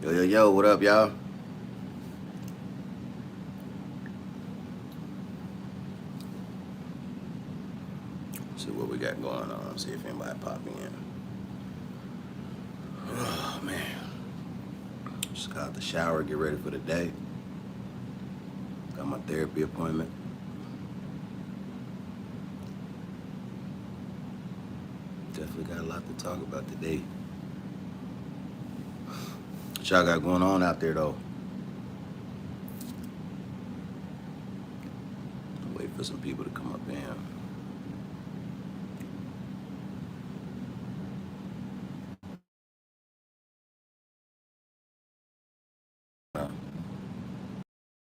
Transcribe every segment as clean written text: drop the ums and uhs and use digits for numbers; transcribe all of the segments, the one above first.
Yo, what up, y'all? See what we got going on. See if anybody pop in. Oh, man. Just got out the shower, get ready for the day. Got my therapy appointment. Definitely got a lot to talk about today. What y'all got going on out there, though? Wait for some people to come up in.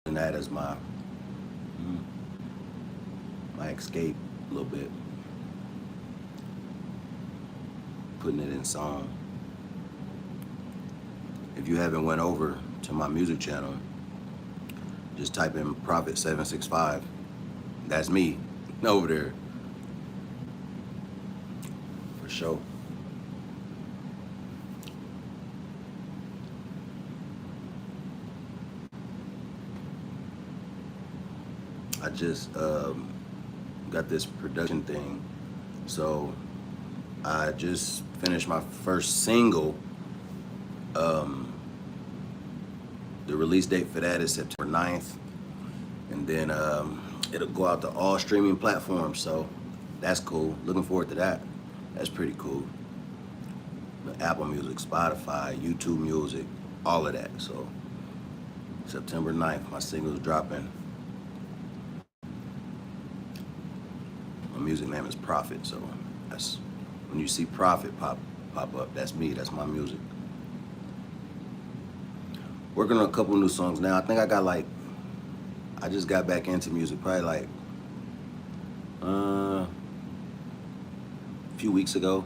And that is my escape a little bit. Putting it in song. If you haven't went over to my music channel, just type in Prophet765. That's me over there. For sure. I just got this production thing. So I just finished my first single. The release date for that is September 9th. And then it'll go out to all streaming platforms. So that's cool. Looking forward to that. That's pretty cool. Apple Music, Spotify, YouTube Music, all of that. So September 9th, my single's dropping. My music name is Prophet, so that's when you see Prophet pop up, that's me, that's my music. Working on a couple new songs now. I think I just got back into music probably like a few weeks ago.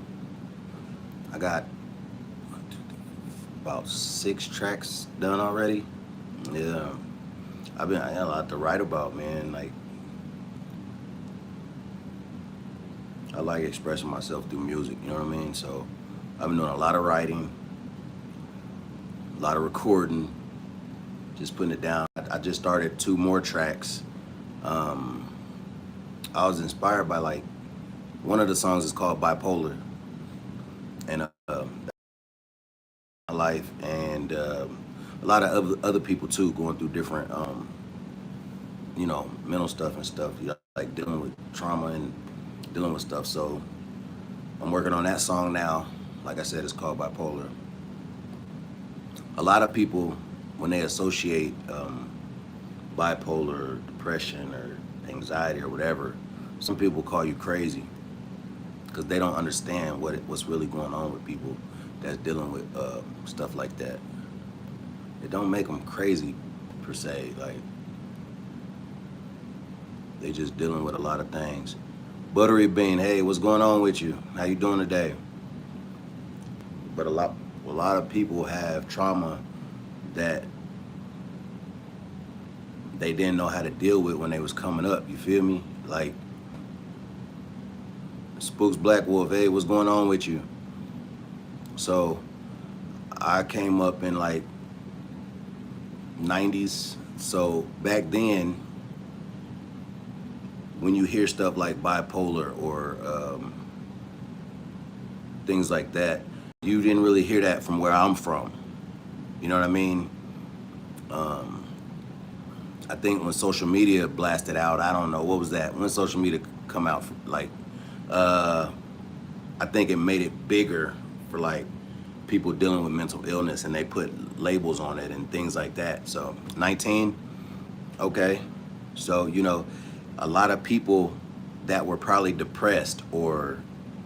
I got about 6 tracks done already. Yeah, I had a lot to write about, man. Like, I like expressing myself through music, you know what I mean? So I've been doing a lot of writing, a lot of recording, just putting it down. I just started 2 more tracks. I was inspired by, like, one of the songs is called Bipolar, and my life, and a lot of other people too, going through different, mental stuff and stuff, like dealing with trauma and dealing with stuff. So I'm working on that song now. Like I said, it's called Bipolar. A lot of people, when they associate bipolar, depression, or anxiety, or whatever, some people call you crazy because they don't understand what's really going on with people that's dealing with stuff like that. It don't make them crazy per se. Like, they just dealing with a lot of things. Buttery Bean, hey, what's going on with you? How you doing today? But a lot of people have trauma that they didn't know how to deal with when they was coming up. You feel me? Like, Spooks Black Wolf, hey, what's going on with you? So I came up in like 90s. So back then, when you hear stuff like bipolar or things like that, you didn't really hear that from where I'm from. You know what I mean? I think when social media blasted out, I don't know, what was that? When social media come out, like, I think it made it bigger for, like, people dealing with mental illness, and they put labels on it and things like that. So 19, okay. So, a lot of people that were probably depressed or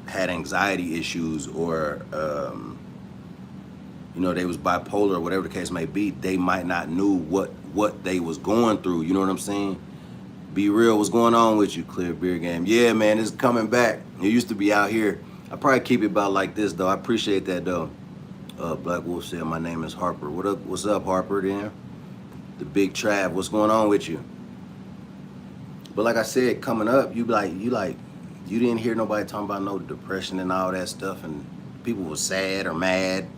had anxiety issues or, they was bipolar or whatever the case may be, they might not knew what they was going through. You know what I'm saying? Be real, what's going on with you, Clear Beer Game? Yeah, man, it's coming back. It used to be out here. I probably keep it about like this, though. I appreciate that, though. Black Wolf said, my name is Harper. What's up, Harper, then? The Big Trav, what's going on with you? But like I said, coming up, you didn't hear nobody talking about no depression and all that stuff and people were sad or mad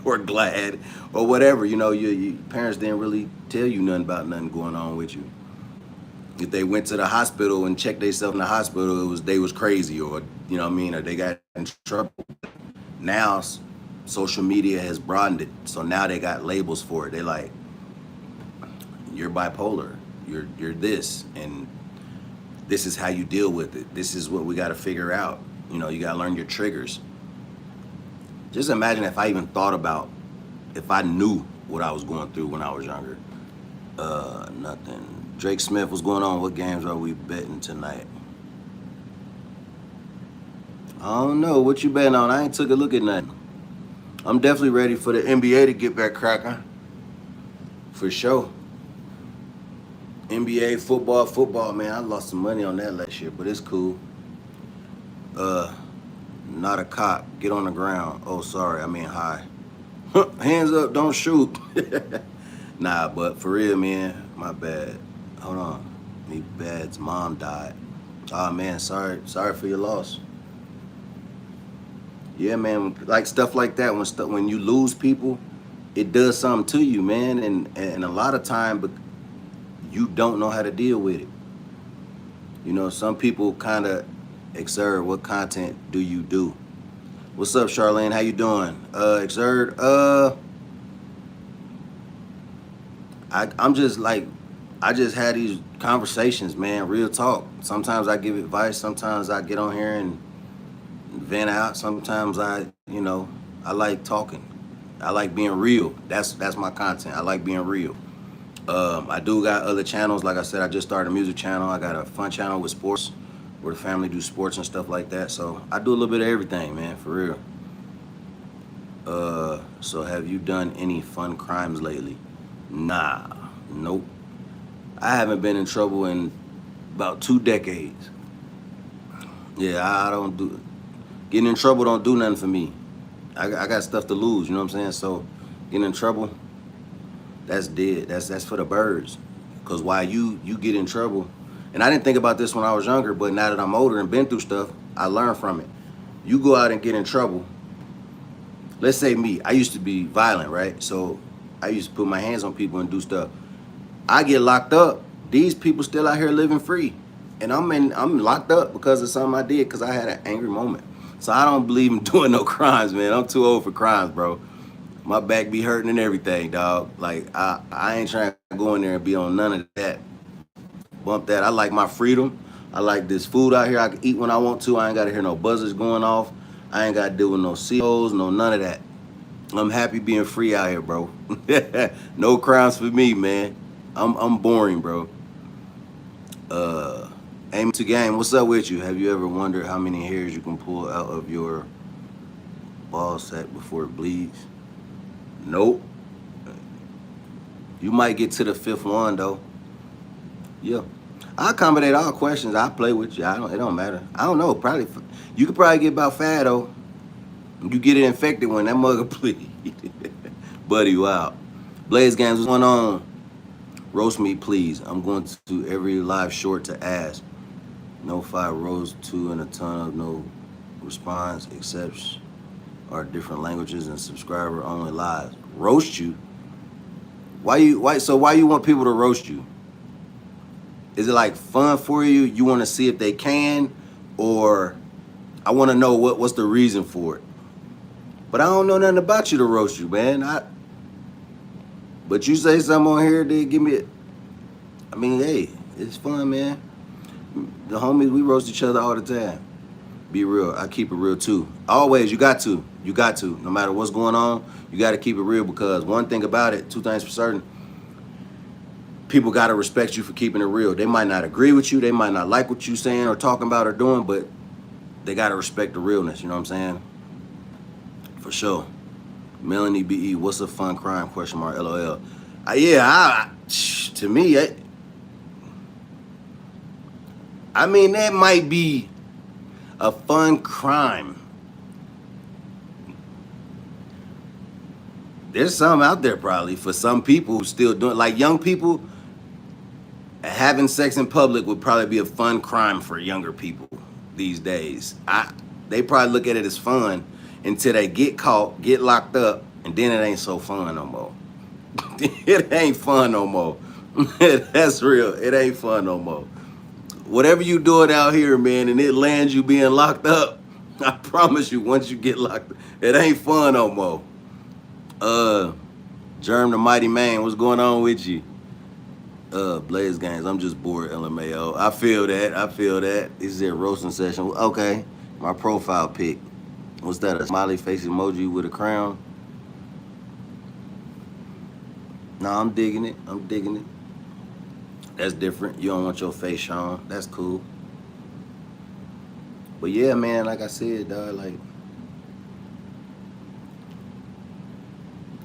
or glad or whatever. You know, your parents didn't really tell you nothing about nothing going on with you. If they went to the hospital and checked themselves in the hospital, it was they was crazy, or you know what I mean, or they got in trouble. Now social media has broadened it, so now they got labels for it. They like, you're bipolar, you're this, and this is how you deal with it. This is what we got to figure out. You know, you got to learn your triggers. Just imagine if I even thought about, if I knew what I was going through when I was younger. Nothing. Drake Smith, what's going on? What games are we betting tonight? I don't know. What you betting on? I ain't took a look at nothing. I'm definitely ready for the NBA to get back cracking. For sure. NBA, football, man. I lost some money on that last year, but it's cool. Not a cop. Get on the ground. Oh, sorry. I mean, hi. Hands up. Don't shoot. Nah, but for real, man. My bad. Hold on. Me bad's mom died. Oh, man. Sorry for your loss. Yeah, man. Like stuff like that. When you lose people, it does something to you, man. And a lot of time, but you don't know how to deal with it. You know, some people kind of exert. What content do you do? What's up, Charlene? How you doing? Exert. I'm just like, I just had these conversations, man. Real talk. Sometimes I give advice. Sometimes I get on here and vent out. Sometimes I like talking. I like being real. That's my content. I like being real. I do got other channels. Like I said, I just started a music channel. I got a fun channel with sports, where the family do sports and stuff like that. So I do a little bit of everything, man, for real. So have you done any fun crimes lately? Nah, nope. I haven't been in trouble in about 2 decades. Yeah, I don't do, getting in trouble don't do nothing for me. I got stuff to lose, you know what I'm saying? So getting in trouble, that's dead. That's for the birds. Because while you get in trouble, and I didn't think about this when I was younger, but now that I'm older and been through stuff, I learned from it. You go out and get in trouble. Let's say me, I used to be violent, right? So I used to put my hands on people and do stuff. I get locked up. These people still out here living free. And I'm locked up because of something I did because I had an angry moment. So I don't believe in doing no crimes, man. I'm too old for crimes, bro. My back be hurting and everything, dog. Like, I ain't trying to go in there and be on none of that. Bump that. I like my freedom. I like this food out here. I can eat when I want to. I ain't got to hear no buzzers going off. I ain't got to deal with no COs, no none of that. I'm happy being free out here, bro. No crimes for me, man. I'm boring, bro. Aim to game. What's up with you? Have you ever wondered how many hairs you can pull out of your ball sack before it bleeds? Nope. You might get to the 5th one though. Yeah. I accommodate all questions. I play with you. It don't matter. I don't know. Probably you could probably get about 5 though. You get it infected when that mugger bleed. Buddy, wow. Blaze Games, what's going on? Roast me, please. I'm going to every live short to ask. No 5 roast 2 and a ton of no response, except are different languages and subscriber only lives. Roast you? Why you want people to roast you? Is it like fun for you? You want to see if they can, or I want to know what's the reason for it. But I don't know nothing about you to roast you, man. But you say something on here, they give me it. I mean, hey, it's fun, man. The homies, we roast each other all the time. Be real. I keep it real too. Always, you got to. You got to. No matter what's going on, you got to keep it real, because one thing about it, 2 things for certain, people got to respect you for keeping it real. They might not agree with you. They might not like what you're saying or talking about or doing, but they got to respect the realness. You know what I'm saying? For sure. Melanie BE, what's a fun crime? Question mark, LOL. To me, I mean, that might be a fun crime. There's some out there probably for some people who still doing, like young people, having sex in public would probably be a fun crime for younger people these days. They probably look at it as fun. until they get caught, get locked up, and then it ain't so fun no more. It ain't fun no more. That's real. It ain't fun no more. Whatever you doing out here, man, and it lands you being locked up, I promise you, once you get locked up, it ain't fun no more. Germ the Mighty Man, what's going on with you? Blaze Games, I'm just bored, LMAO. I feel that. This is a roasting session. Okay, my profile pic. What's that, a smiley face emoji with a crown? No, I'm digging it. That's different. You don't want your face shown. That's cool. But yeah, man, like I said, dog, like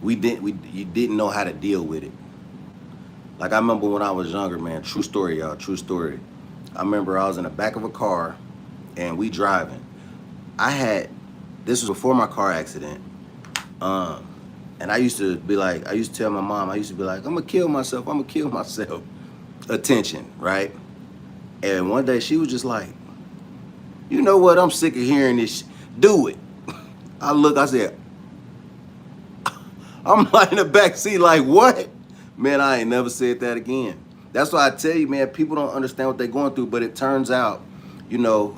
you didn't know how to deal with it. Like I remember when I was younger, man, true story, y'all, true story. I remember I was in the back of a car and we driving. This was before my car accident. And I used to tell my mom, I'm gonna kill myself. Attention, right? And one day she was just like, you know what? I'm sick of hearing this. Do it. I said, I'm like in the back seat like, what? Man, I ain't never said that again. That's why I tell you, man, people don't understand what they're going through, but it turns out, man,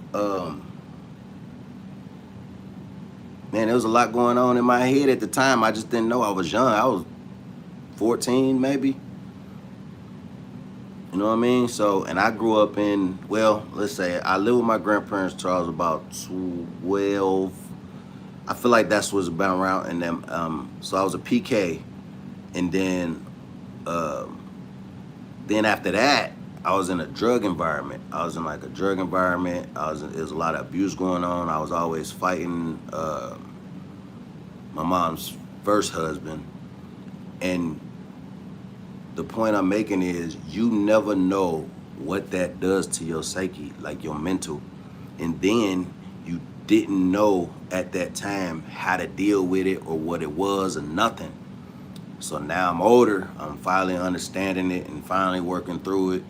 there was a lot going on in my head at the time. I just didn't know. I was young. I was 14, maybe. You know what I mean? So, and I grew up in, well, let's say I lived with my grandparents till I was about 12. I feel like that's what's about around. And then, so I was a PK. And then after that, I was in a drug environment. I was in like a drug environment. There's a lot of abuse going on. I was always fighting my mom's first husband. And the point I'm making is you never know what that does to your psyche, like your mental. And then you didn't know at that time how to deal with it or what it was or nothing. So now I'm older, I'm finally understanding it and finally working through it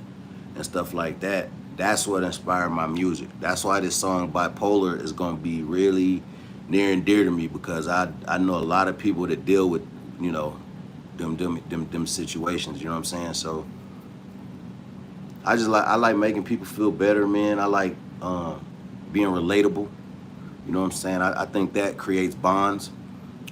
and stuff like that. That's what inspired my music. That's why this song Bipolar is gonna be really near and dear to me, because I know a lot of people that deal with, them situations, you know what I'm saying? So I like making people feel better, man. I like being relatable. You know what I'm saying? I think that creates bonds.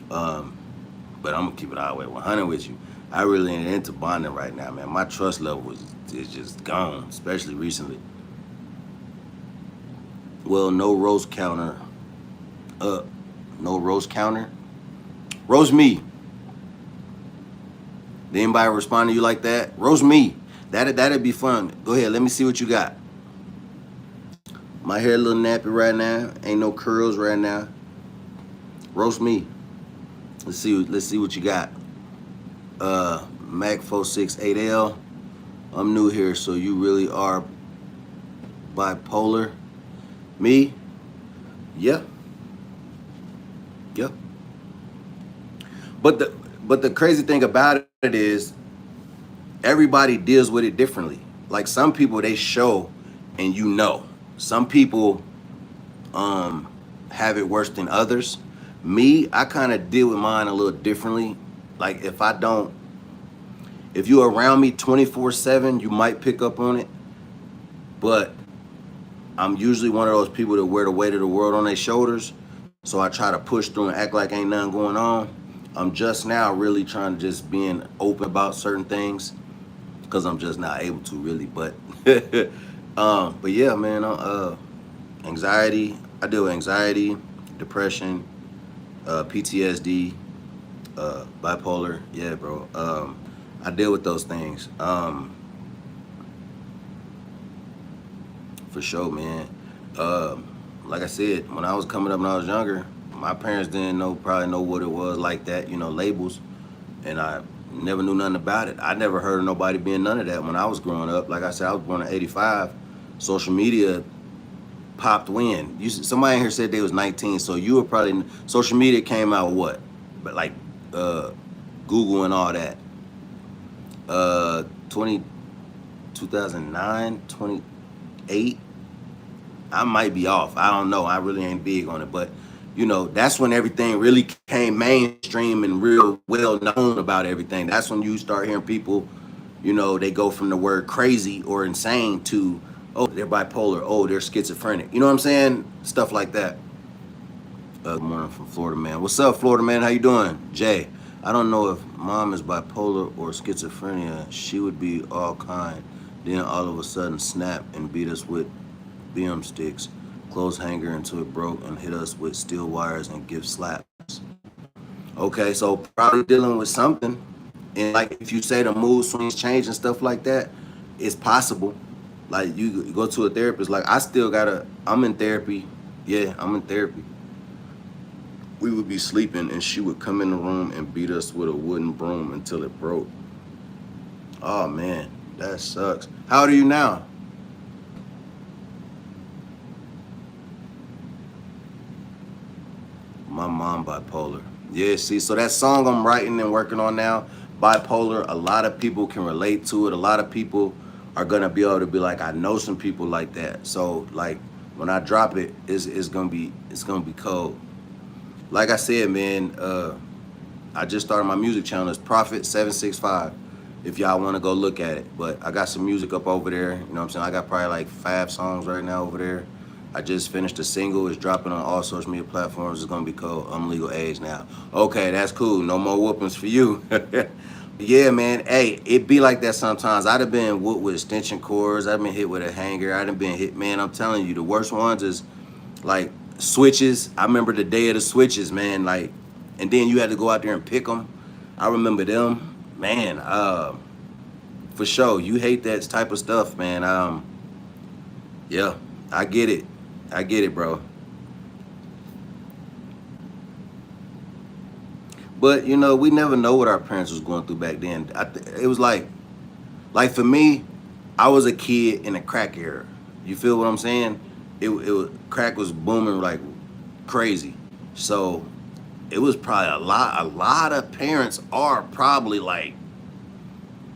But I'm gonna keep it all the way 100 with you. I really ain't into bonding right now, man. My trust level is just gone, especially recently. Well, no roast counter. No roast counter. Roast me. Did anybody respond to you like that? Roast me. That'd be fun. Go ahead, let me see what you got. My hair a little nappy right now. Ain't no curls right now. Roast me. Let's see what you got. Mac 468L. I'm new here, so you really are bipolar. Me? Yeah. Yep. But the crazy thing about it is everybody deals with it differently. Like some people, they show and you know. Some people have it worse than others. Me, I kind of deal with mine a little differently. Like if you're around me 24/7, you might pick up on it. But I'm usually one of those people that wear the weight of the world on their shoulders. So I try to push through and act like ain't nothing going on. I'm just now really trying to just being open about certain things because I'm just not able to really. But yeah, man, anxiety. I deal with anxiety, depression, PTSD, bipolar. Yeah, bro. I deal with those things. For sure, man. Like I said, when I was coming up when I was younger, my parents didn't probably know what it was like that, labels. And I never knew nothing about it. I never heard of nobody being none of that when I was growing up. Like I said, I was born in '85. Social media popped when? Somebody in here said they was 19, so you were probably, social media came out what? But like Google and all that. 2009, 28. I might be off. I don't know. I really ain't big on it. But you know, that's when everything really came mainstream and real well known about everything. That's when you start hearing people, you know, they go from the word crazy or insane to, oh, they're bipolar, oh, they're schizophrenic. You know what I'm saying? Stuff like that. Good morning from Florida, man. What's up, Florida, man? How you doing? Jay, I don't know if mom is bipolar or schizophrenia. She would be all kind. Then all of a sudden snap and beat us with BM sticks, clothes hanger until it broke, and hit us with steel wires and give slaps. Okay, so probably dealing with something. And like if you say the mood swings change and stuff like that, it's possible. Like you go to a therapist, like I'm in therapy. Yeah, I'm in therapy. We would be sleeping and she would come in the room and beat us with a wooden broom until it broke. Oh man, that sucks. How old are you now? My mom bipolar. Yeah, see, so that song I'm writing and working on now, bipolar, a lot of people can relate to it. A lot of people are gonna be able to be like, I know some people like that. So like when I drop it, it's gonna be cold. Like I said, man, I just started my music channel. It's Prophet 765. If y'all want to go look at it, but I got some music up over there. You know what I'm saying? I got probably like 5 songs right now over there. I just finished a single. It's dropping on all social media platforms. It's gonna be called I'm Legal Age now. Okay, that's cool. No more whoopings for you. Yeah, man. Hey, it be like that sometimes. I'd have been whooped with extension cords. I've been hit with a hanger. I'd have been hit, man. I'm telling you, the worst ones is like switches. I remember the day of the switches, man. Like, and then you had to go out there and pick them. I remember them, man. For sure, you hate that type of stuff, man. Yeah, I get it. I get it, bro. But you know, we never know what our parents was going through back then. It was like for me, I was a kid in a crack era. You feel what I'm saying? It was crack was booming like crazy. So it was probably a lot of parents are probably like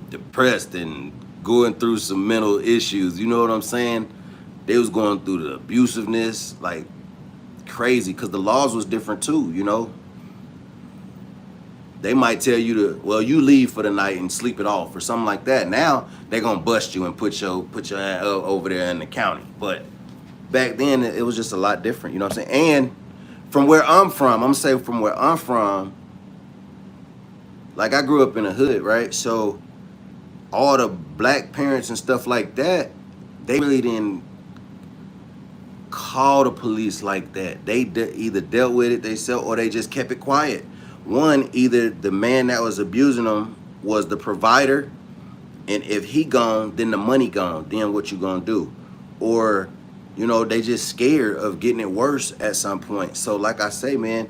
depressed and going through some mental issues. You know what I'm saying? They was going through the abusiveness like crazy because the laws was different too, you know? They might tell you to, well, you leave for the night and sleep it off or something like that. Now they're gonna bust you and put your ass over there in the county. But back then it was just a lot different, you know what I'm saying? And from where I'm from, I'm gonna say from where I'm from, like I grew up in a hood, right? So all the black parents and stuff like that, they really didn't call the police like that. They either dealt with it themselves or they just kept it quiet. One, either the man that was abusing them was the provider, and if he gone, then the money gone. Then what you gonna do? Or, you know, they just scared of getting it worse at some point. So like I say, man,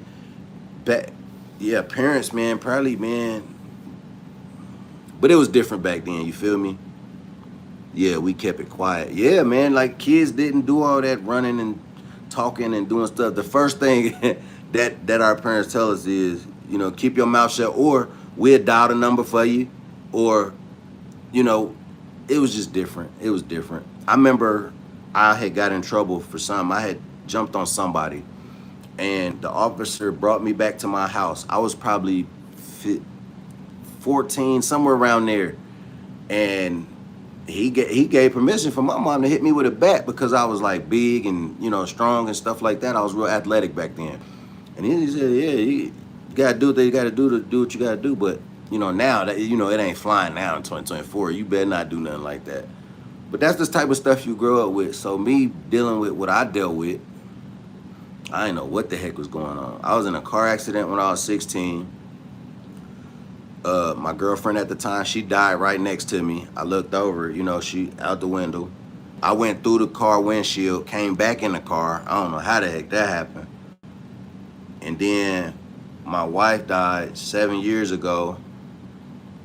yeah, parents, man, probably, man. But it was different back then, you feel me? Yeah, we kept it quiet. Yeah, man, like kids didn't do all that running and talking and doing stuff. The first thing that our parents tell us is, you know, keep your mouth shut, or we'll dial the number for you, or, you know, it was just different. It was different. I remember I had got in trouble for something. I had jumped on somebody, and the officer brought me back to my house. I was probably 14, somewhere around there, and he gave permission for my mom to hit me with a bat because I was like big and, you know, strong and stuff like that. I was real athletic back then. And he said, yeah, you gotta do what you gotta do to do what you gotta do. But, you know, now that, you know, it ain't flying now in 2024. You better not do nothing like that. But that's the type of stuff you grow up with. So me dealing with what I dealt with, I didn't know what the heck was going on. I was in a car accident when I was 16. My girlfriend at the time, she died right next to me. I looked over, you know, she out the window. I went through the car windshield, came back in the car. I don't know how the heck that happened. And then my wife died 7 years ago.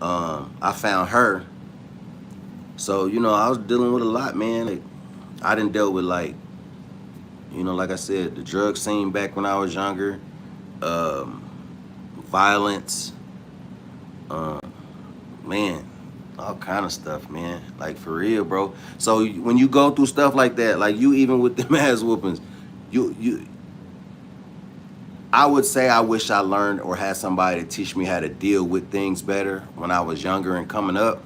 I found her. So, you know, I was dealing with a lot, man. Like, I didn't deal with, like, you know, like I said, the drug scene back when I was younger, violence, man, all kind of stuff, man. Like, for real, bro. So when you go through stuff like that, like you even with them ass whoopings, you I would say I wish I learned or had somebody to teach me how to deal with things better when I was younger and coming up.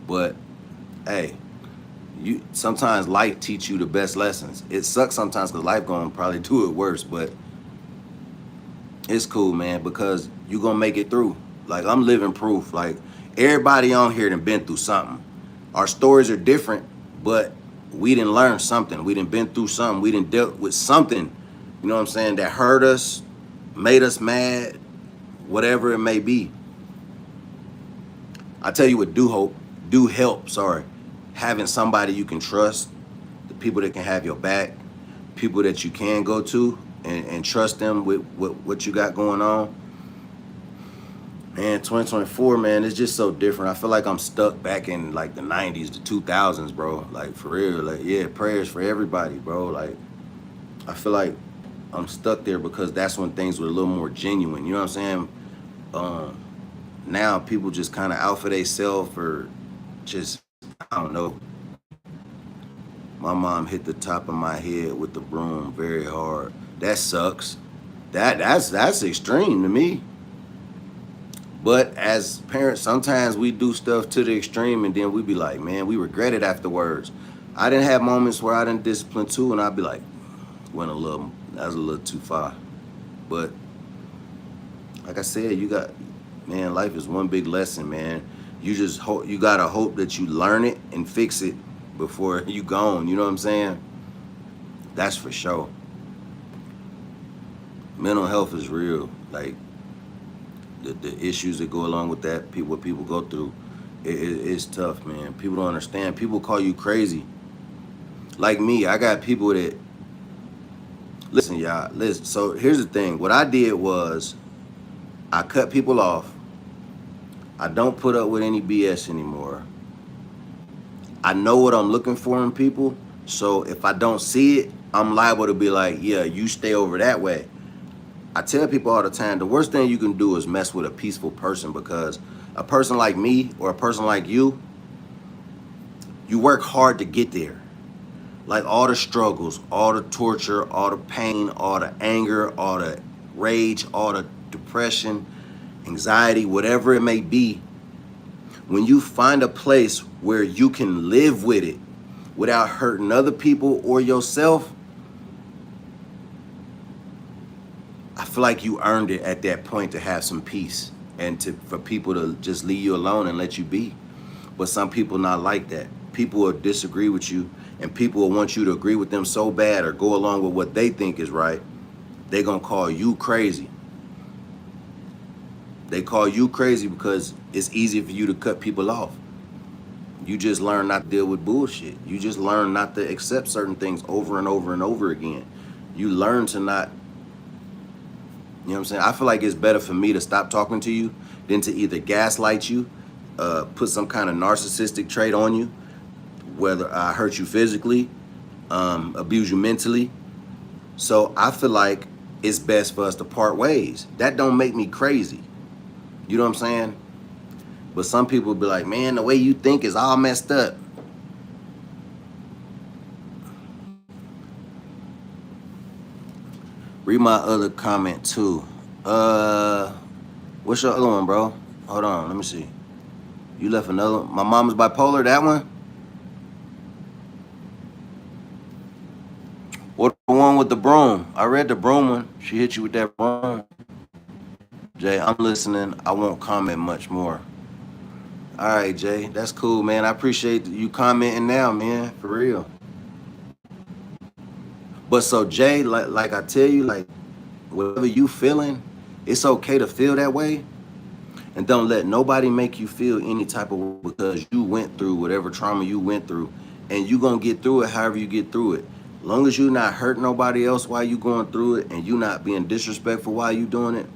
But hey, you sometimes life teach you the best lessons. It sucks sometimes because life gonna probably do it worse, but it's cool, man, because you gonna make it through. Like I'm living proof. Like everybody on here done been through something. Our stories are different, but we didn't learn something. We didn't been through something. We didn't dealt with something, you know what I'm saying, that hurt us, made us mad, whatever it may be. I tell you what do help, having somebody you can trust, the people that can have your back, people that you can go to and trust them with what you got going on. Man, 2024, man, it's just so different. I feel like I'm stuck back in like the 90s, the 2000s, bro. Like for real, like yeah, prayers for everybody, bro. Like I feel like I'm stuck there because that's when things were a little more genuine. You know what I'm saying? Now people just kind of out for themselves or just, I don't know. My mom hit the top of my head with the broom very hard. That sucks. That's extreme to me. But as parents, sometimes we do stuff to the extreme and then we be like, man, we regret it afterwards. I didn't have moments where I didn't discipline too, and I'd be like, that was a little too far. But like I said, man, life is one big lesson, man. You gotta hope that you learn it and fix it before you gone. You know what I'm saying? That's for sure. Mental health is real. Like the issues that go along with that, what people go through, it's tough, man. People don't understand. People call you crazy. Like me, I got people that, listen, y'all, listen. So here's the thing. What I did was I cut people off. I don't put up with any BS anymore. I know what I'm looking for in people. So if I don't see it, I'm liable to be like, yeah, you stay over that way. I tell people all the time, the worst thing you can do is mess with a peaceful person, because a person like me or a person like you work hard to get there. Like all the struggles, all the torture, all the pain, all the anger, all the rage, all the depression, anxiety, whatever it may be, when you find a place where you can live with it without hurting other people or yourself, I feel like you earned it at that point to have some peace and for people to just leave you alone and let you be. But some people not like that. People will disagree with you, and people will want you to agree with them so bad or go along with what they think is right. They're gonna call you crazy. They call you crazy because it's easy for you to cut people off. You just learn not to deal with bullshit. You just learn not to accept certain things over and over and over again. You learn to not, you know what I'm saying? I feel like it's better for me to stop talking to you than to either gaslight you, put some kind of narcissistic trait on you, whether I hurt you physically, abuse you mentally. So I feel like it's best for us to part ways. That don't make me crazy. You know what I'm saying? But some people be like, man, the way you think is all messed up. Read my other comment too. What's your other one, bro? Hold on, let me see. You left another one. My Mama's Bipolar, that one? What the one with the broom? I read the broom one. She hit you with that broom. Jay, I'm listening. I won't comment much more. All right, Jay, that's cool, man. I appreciate you commenting now, man, for real. But so, Jay, like I tell you, like, whatever you feeling, it's okay to feel that way. And don't let nobody make you feel any type of way, because you went through whatever trauma you went through, and you going to get through it however you get through it. As long as you not hurting nobody else while you going through it, and you not being disrespectful while you doing it.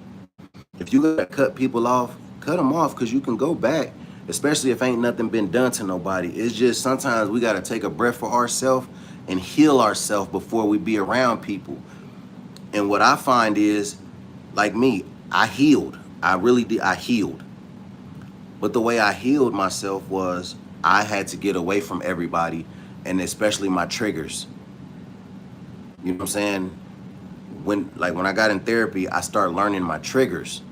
If you gotta cut people off, cut them off, because you can go back, especially if ain't nothing been done to nobody. It's just sometimes we gotta take a breath for ourselves and heal ourselves before we be around people. And what I find is, like me, I healed. I really did. I healed. But the way I healed myself was I had to get away from everybody, and especially my triggers. You know what I'm saying? when I got in therapy, I started learning my triggers,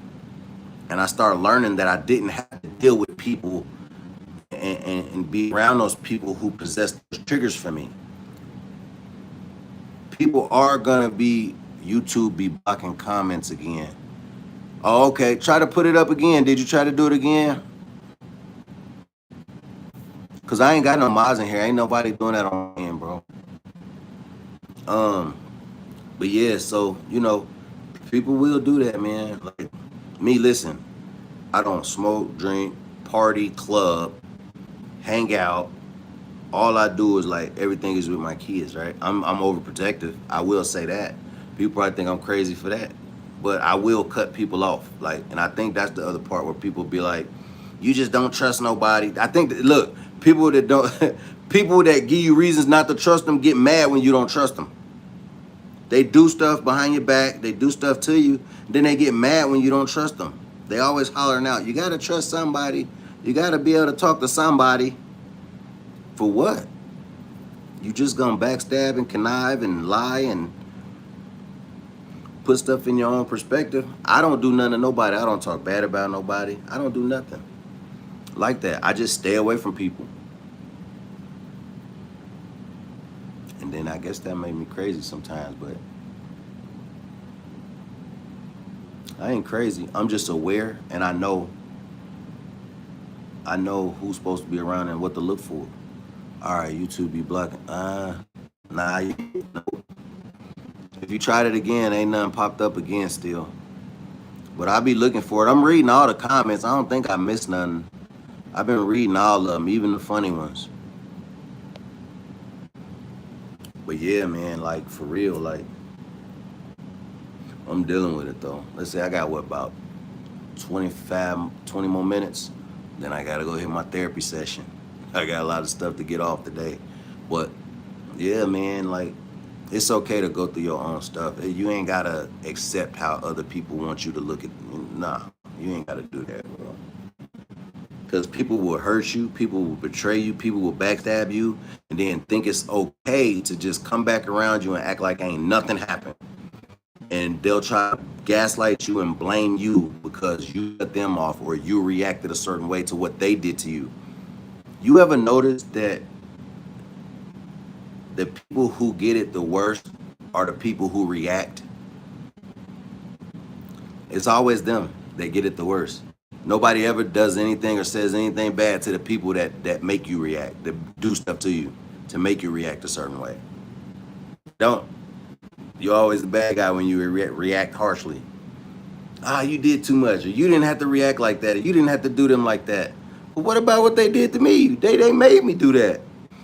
and I started learning that I didn't have to deal with people and be around those people who possess those triggers for me. People are gonna be YouTube be blocking comments again. Oh, okay. Try to put it up again. Did you try to do it again? Cause I ain't got no mods in here. Ain't nobody doing that on my end, bro. Um, but yeah, so people will do that, man. Like me, listen, I don't smoke, drink, party, club, hang out. All I do is like everything is with my kids, right? I'm overprotective. I will say that. People probably think I'm crazy for that. But I will cut people off. Like, and I think that's the other part where people be like, you just don't trust nobody. I think that, look, people that don't people that give you reasons not to trust them get mad when you don't trust them. They do stuff behind your back, they do stuff to you, then they get mad when you don't trust them. They always hollering out, you gotta trust somebody, you gotta be able to talk to somebody. For what? You just gonna backstab and connive and lie and put stuff in your own perspective? I don't do nothing to nobody. I don't talk bad about nobody. I don't do nothing like that. I just stay away from people. And then I guess that made me crazy sometimes, but I ain't crazy. I'm just aware, and I know who's supposed to be around and what to look for. All right, YouTube be blocking. Nah. If you tried it again, ain't nothing popped up again still. But I be looking for it. I'm reading all the comments. I don't think I missed nothing. I've been reading all of them, even the funny ones. But yeah, man, like for real, like I'm dealing with it though. Let's say I got about 20 more minutes. Then I gotta go hit my therapy session. I got a lot of stuff to get off today. But yeah, man, like it's okay to go through your own stuff. You ain't gotta accept how other people want you to look at. Nah, you ain't gotta do that, bro. Because people will hurt you, people will betray you, people will backstab you, and then think it's okay to just come back around you and act like ain't nothing happened. And they'll try to gaslight you and blame you because you cut them off or you reacted a certain way to what they did to you. You ever notice that the people who get it the worst are the people who react? It's always them that get it the worst. Nobody ever does anything or says anything bad to the people that make you react, that do stuff to you to make you react a certain way. Don't. You're always the bad guy when you react harshly. You did too much, or you didn't have to react like that, or you didn't have to do them like that. But what about what they did to me? They made me do that.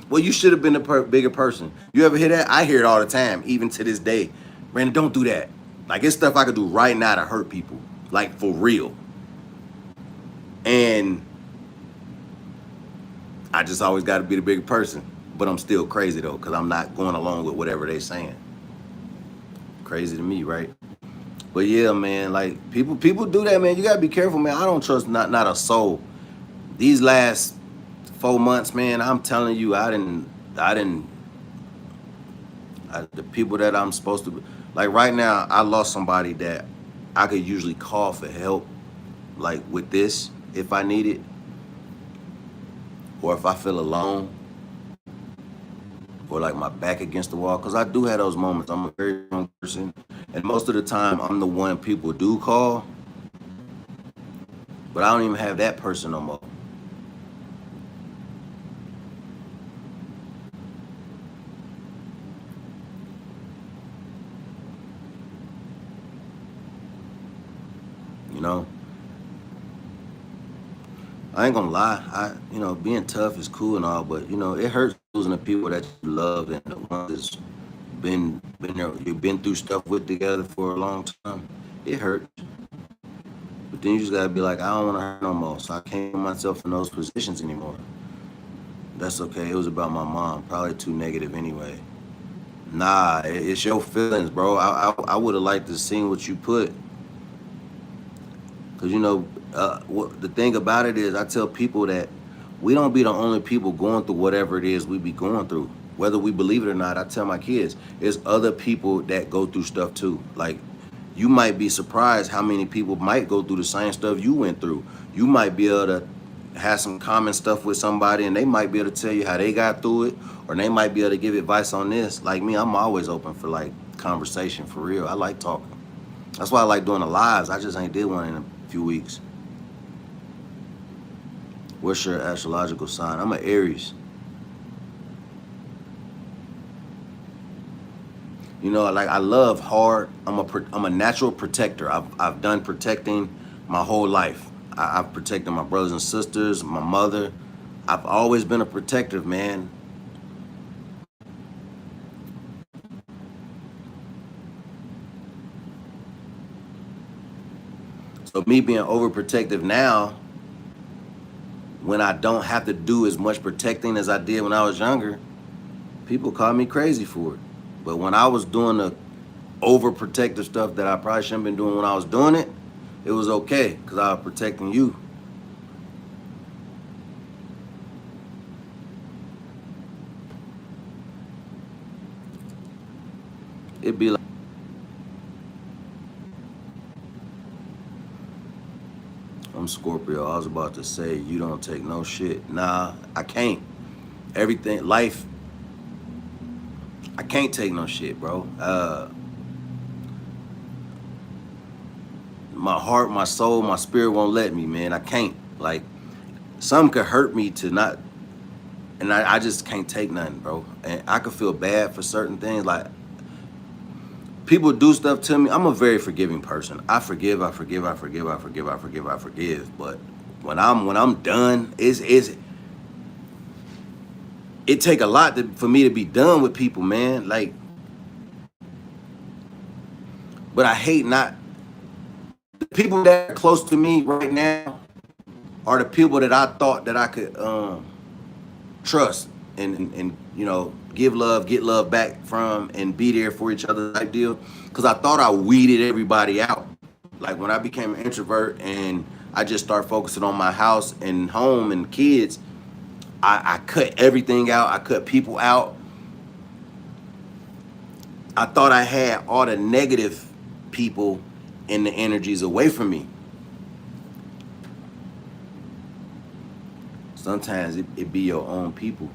Well, you should have been a bigger person. You ever hear that? I hear it all the time, even to this day. Brandon, don't do that. Like, it's stuff I could do right now to hurt people. Like, for real. And I just always got to be the bigger person. But I'm still crazy, though, because I'm not going along with whatever they saying. Crazy to me, right? But yeah, man, like, people do that, man. You got to be careful, man. I don't trust not a soul. These last 4 months, man, I'm telling you, the people that I'm supposed to, like right now, I lost somebody that I could usually call for help, like with this, if I need it, or if I feel alone, or like my back against the wall, because I do have those moments. I'm a very young person, and most of the time, I'm the one people do call, but I don't even have that person no more. You know, I ain't gonna lie. Being tough is cool and all, but it hurts losing the people that you love and the ones that's been there. You've been through stuff with together for a long time. It hurts, but then you just gotta be like, I don't want to hurt no more. So I can't put myself in those positions anymore. That's okay. It was about my mom. Probably too negative anyway. Nah, it's your feelings, bro. I would have liked to seen what you put. Because, what the thing about it is, I tell people that we don't be the only people going through whatever it is we be going through. whether we believe it or not, I tell my kids, there's other people that go through stuff too. Like, you might be surprised how many people might go through the same stuff you went through. You might be able to have some common stuff with somebody and they might be able to tell you how they got through it, or they might be able to give advice on this. Like me, I'm always open for like conversation, for real. I like talking. That's why I like doing the lives. I just ain't did one in a few weeks. What's your astrological sign? I'm an Aries. You know, like I love hard. I'm a natural protector. I've done protecting my whole life. I've protected my brothers and sisters, my mother. I've always been a protective man. So me being overprotective now, when I don't have to do as much protecting as I did when I was younger, people call me crazy for it. But when I was doing the overprotective stuff that I probably shouldn't have been doing when I was doing it, it was okay because I was protecting you. It'd be like, I'm Scorpio. I was about to say, you don't take no shit. Nah, I can't. Everything, life, I can't take no shit, bro. My heart, my soul, my spirit won't let me, man. I can't. Like, some could hurt me to not, and I just can't take nothing, bro. And I could feel bad for certain things. Like, people do stuff to me. I'm a very forgiving person. I forgive. But when I'm done, it take a lot for me to be done with people, man. Like, but I hate not. The people that are close to me right now are the people that I thought that I could trust and you know, give love, get love back from, and be there for each other type deal. Because I thought I weeded everybody out. Like when I became an introvert and I just started focusing on my house and home and kids, I cut everything out. I cut people out. I thought I had all the negative people and the energies away from me. Sometimes it be your own people.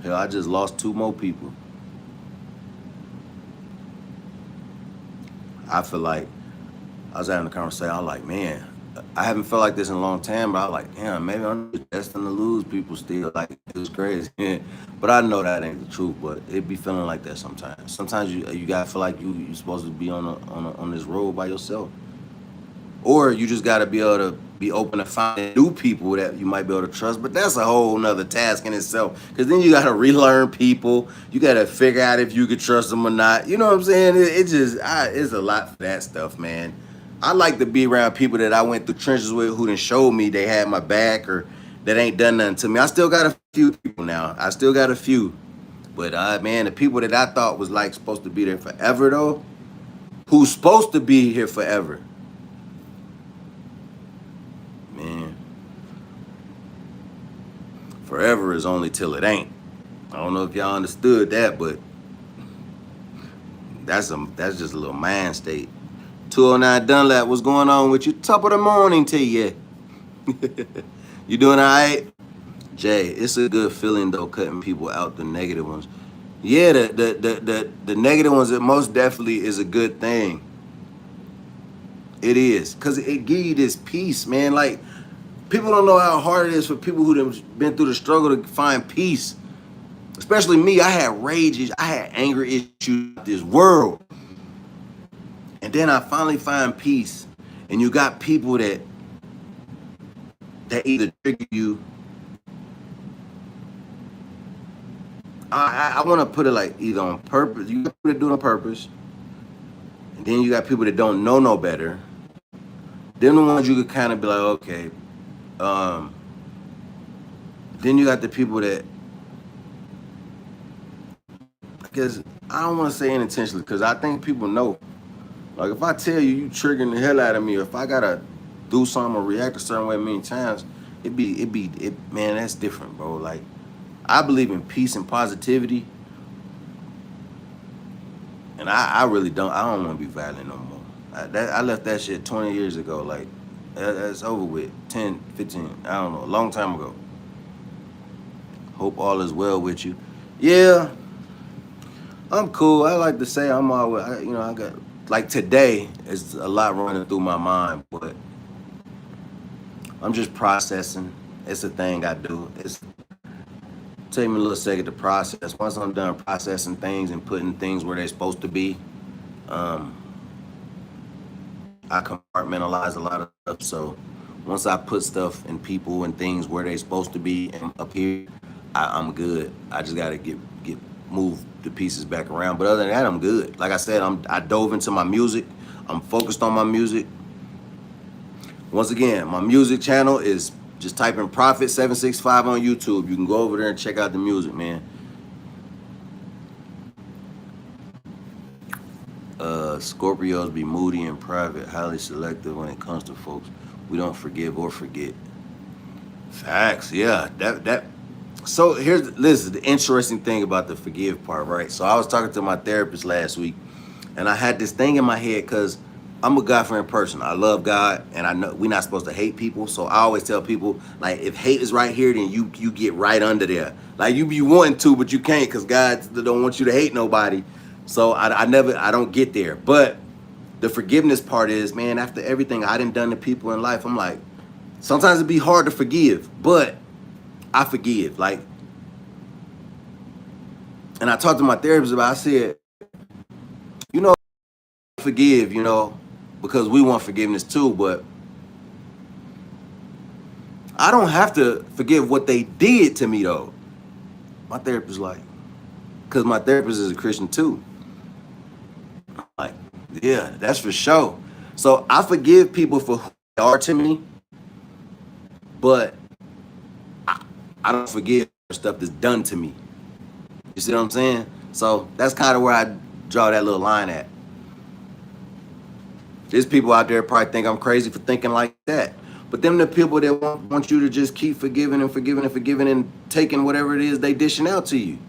Hell, I just lost 2 more people. I feel like I was having a conversation. I was like, man, I haven't felt like this in a long time, but I was like, damn, maybe I'm destined to lose people still. Like, it was crazy. But I know that ain't the truth, but it be feeling like that sometimes. Sometimes you gotta feel like you're supposed to be on this road by yourself. Or you just gotta be able to be open to finding new people that you might be able to trust. But that's a whole nother task in itself. Because then you gotta relearn people. You gotta figure out if you could trust them or not. You know what I'm saying? It's a lot for that stuff, man. I like to be around people that I went through trenches with who done showed me they had my back or that ain't done nothing to me. I still got a few people now. I still got a few. But man, the people that I thought was like supposed to be there forever though, who's supposed to be here forever, man, forever is only till it ain't. I don't know if y'all understood that, but that's just a little mind state. 209 Dunlap, what's going on with you? Top of the morning to you. You doing all right? Jay, it's a good feeling though, cutting people out, the negative ones. Yeah, the negative ones, it most definitely is a good thing. It is, because it give you this peace, man. Like, people don't know how hard it is for people who've been through the struggle to find peace. Especially me, I had rage, I had anger issues in this world. And then I finally find peace. And you got people that either trigger you. I want to put it like either on purpose. You got people that do it on purpose. And then you got people that don't know no better. Then the ones you could kind of be like, okay. Then you got the people that, because I don't want to say unintentionally, because I think people know. Like, if I tell you triggering the hell out of me, or if I gotta do something or react a certain way many times, man, that's different, bro. Like, I believe in peace and positivity, and I really don't. I don't want to be violent no more. I left that shit 20 years ago. Like, that's over with. 10, 15, I don't know, a long time ago. Hope all is well with you. Yeah, I'm cool. I like to say I'm always, I got, like today, it's a lot running through my mind, but I'm just processing. It's a thing I do. It's take me a little second to process. Once I'm done processing things and putting things where they're supposed to be, um, I compartmentalize a lot of stuff. So once I put stuff and people and things where they're supposed to be and up here, I'm good. I just gotta get move the pieces back around. But other than that, I'm good. Like I said, I dove into my music. I'm focused on my music. Once again, my music channel is just type in Prophet 765 on YouTube. You can go over there and check out the music, man. Scorpios be moody and private, highly selective when it comes to folks. We don't forgive or forget. Facts, yeah. That. So this is the interesting thing about the forgive part, right? So I was talking to my therapist last week, and I had this thing in my head because I'm a God-fearing person. I love God, and I know we're not supposed to hate people. So I always tell people, like, if hate is right here, then you get right under there. Like, you be wanting to, but you can't because God don't want you to hate nobody. So I don't get there. But the forgiveness part is, man, after everything I done to people in life, I'm like, sometimes it'd be hard to forgive, but I forgive. Like, and I talked to my therapist about, I said, forgive, because we want forgiveness too, but I don't have to forgive what they did to me though. My therapist like, because my therapist is a Christian too. Like, yeah, that's for sure. So I forgive people for who they are to me, but I don't forgive stuff that's done to me. You see what I'm saying? So that's kind of where I draw that little line at. There's people out there probably think I'm crazy for thinking like that. But them the people that want you to just keep forgiving and forgiving and forgiving and taking whatever it is they dishing out to you.